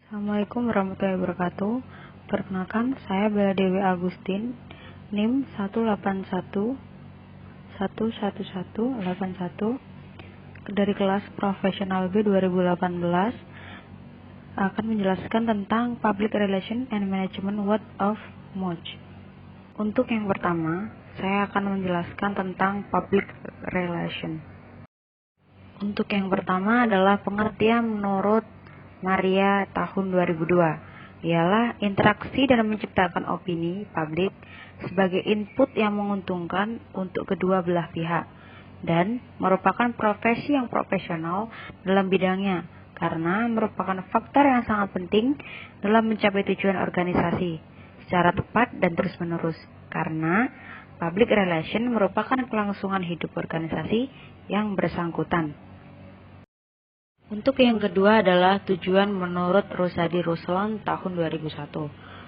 Assalamualaikum warahmatullahi wabarakatuh. Perkenalkan, saya Bella Dewi Agustin, NIM 181111181 dari kelas Profesional B 2018, akan menjelaskan tentang Public Relation and Management Word of Mouth. Untuk yang pertama, saya akan menjelaskan tentang Public Relation. Untuk yang pertama adalah pengertian menurut Maria tahun 2002, ialah interaksi dan menciptakan opini publik sebagai input yang menguntungkan untuk kedua belah pihak dan merupakan profesi yang profesional dalam bidangnya karena merupakan faktor yang sangat penting dalam mencapai tujuan organisasi secara tepat dan terus-menerus, karena public relation merupakan kelangsungan hidup organisasi yang bersangkutan. Untuk yang kedua adalah tujuan menurut Rusady Ruslan tahun 2001.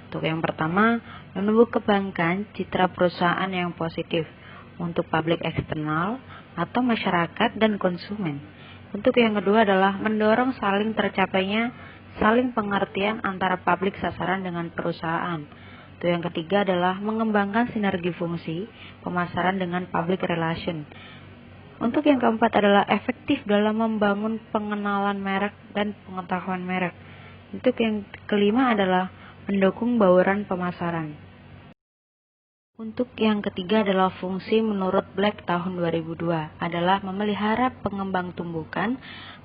Untuk yang pertama, menumbuh kembangkan citra perusahaan yang positif untuk publik eksternal atau masyarakat dan konsumen. Untuk yang kedua adalah mendorong saling tercapainya saling pengertian antara publik sasaran dengan perusahaan. Untuk yang ketiga adalah mengembangkan sinergi fungsi pemasaran dengan public relation. Untuk yang keempat adalah efektif dalam membangun pengenalan merek dan pengetahuan merek. Untuk yang kelima adalah mendukung bauran pemasaran. Untuk yang ketiga adalah fungsi menurut Black tahun 2002 adalah memelihara pengembang tumbukan,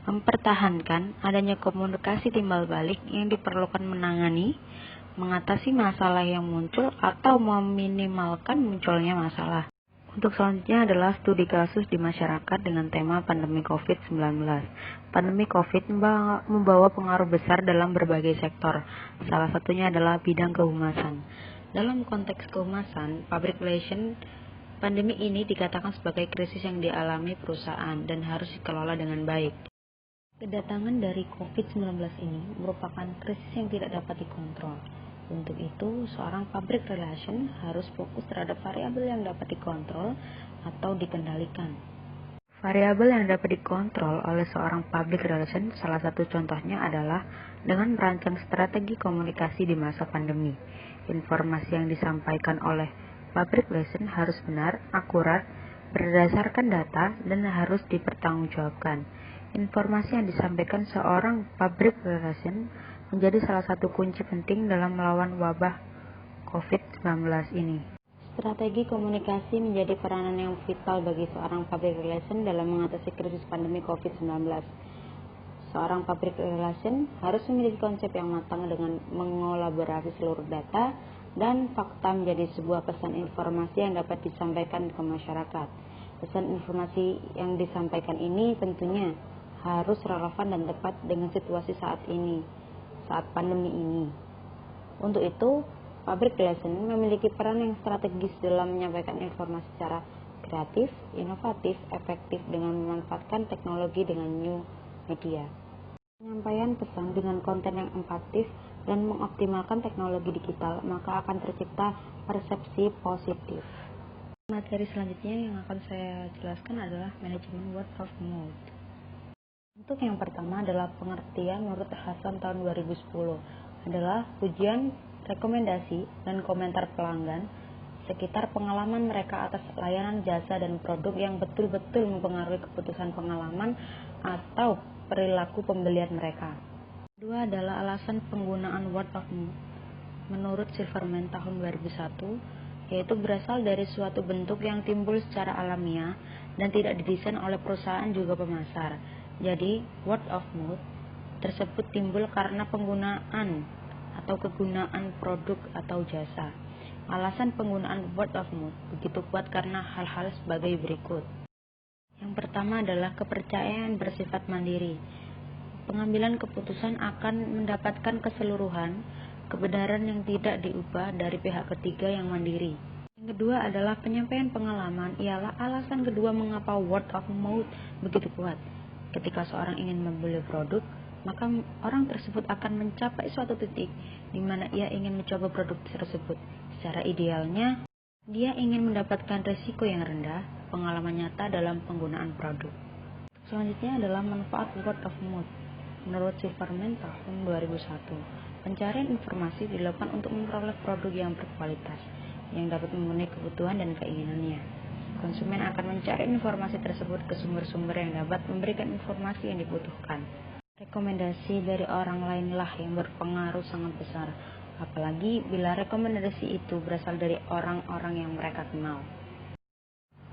mempertahankan adanya komunikasi timbal balik yang diperlukan menangani, mengatasi masalah yang muncul atau meminimalkan munculnya masalah. Untuk selanjutnya adalah studi kasus di masyarakat dengan tema pandemi COVID-19. Pandemi COVID membawa pengaruh besar dalam berbagai sektor. Salah satunya adalah bidang kehumasan. Dalam konteks kehumasan, public relation, pandemi ini dikatakan sebagai krisis yang dialami perusahaan dan harus dikelola dengan baik. Kedatangan dari COVID-19 ini merupakan krisis yang tidak dapat dikontrol. Untuk itu, seorang public relation harus fokus terhadap variabel yang dapat dikontrol atau dikendalikan. Variabel yang dapat dikontrol oleh seorang public relation salah satu contohnya adalah dengan merancang strategi komunikasi di masa pandemi. Informasi yang disampaikan oleh public relation harus benar, akurat, berdasarkan data, dan harus dipertanggungjawabkan. Informasi yang disampaikan seorang public relation menjadi salah satu kunci penting dalam melawan wabah COVID-19 ini. Strategi komunikasi menjadi peranan yang vital bagi seorang public relation dalam mengatasi krisis pandemi COVID-19. Seorang public relation harus memiliki konsep yang matang dengan mengolaborasi seluruh data dan fakta menjadi sebuah pesan informasi yang dapat disampaikan ke masyarakat. Pesan informasi yang disampaikan ini tentunya harus relevan dan tepat dengan situasi saat pandemi ini. Untuk itu, public relation memiliki peran yang strategis dalam menyampaikan informasi secara kreatif, inovatif, efektif dengan memanfaatkan teknologi dengan new media. Penyampaian pesan dengan konten yang empatis dan mengoptimalkan teknologi digital, maka akan tercipta persepsi positif. Materi selanjutnya yang akan saya jelaskan adalah manajemen word of mouth. Untuk yang pertama adalah pengertian menurut Hasan tahun 2010 adalah ujian, rekomendasi, dan komentar pelanggan sekitar pengalaman mereka atas layanan jasa dan produk yang betul-betul mempengaruhi keputusan pengalaman atau perilaku pembelian mereka. Kedua adalah alasan penggunaan word of mouth menurut Silverman tahun 2001, yaitu berasal dari suatu bentuk yang timbul secara alamiah dan tidak didesain oleh perusahaan juga pemasar. Jadi, word of mouth tersebut timbul karena penggunaan atau kegunaan produk atau jasa. Alasan penggunaan word of mouth begitu kuat karena hal-hal sebagai berikut. Yang pertama adalah kepercayaan bersifat mandiri. Pengambilan keputusan akan mendapatkan keseluruhan kebenaran yang tidak diubah dari pihak ketiga yang mandiri. Yang kedua adalah penyampaian pengalaman, ialah alasan kedua mengapa word of mouth begitu kuat. Ketika seorang ingin membeli produk, maka orang tersebut akan mencapai suatu titik di mana ia ingin mencoba produk tersebut. Secara idealnya, dia ingin mendapatkan risiko yang rendah, pengalaman nyata dalam penggunaan produk. Selanjutnya adalah manfaat word of mouth. Menurut Silverman tahun 2001, pencarian informasi dilakukan untuk memperoleh produk yang berkualitas, yang dapat memenuhi kebutuhan dan keinginannya. Konsumen akan mencari informasi tersebut ke sumber-sumber yang dapat memberikan informasi yang dibutuhkan. Rekomendasi dari orang lainlah yang berpengaruh sangat besar, apalagi bila rekomendasi itu berasal dari orang-orang yang mereka kenal.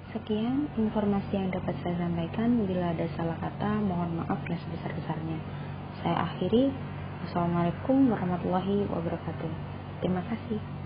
Sekian informasi yang dapat saya sampaikan. Bila ada salah kata, mohon maaf yang sebesar-besarnya. Saya akhiri. Wassalamualaikum warahmatullahi wabarakatuh. Terima kasih.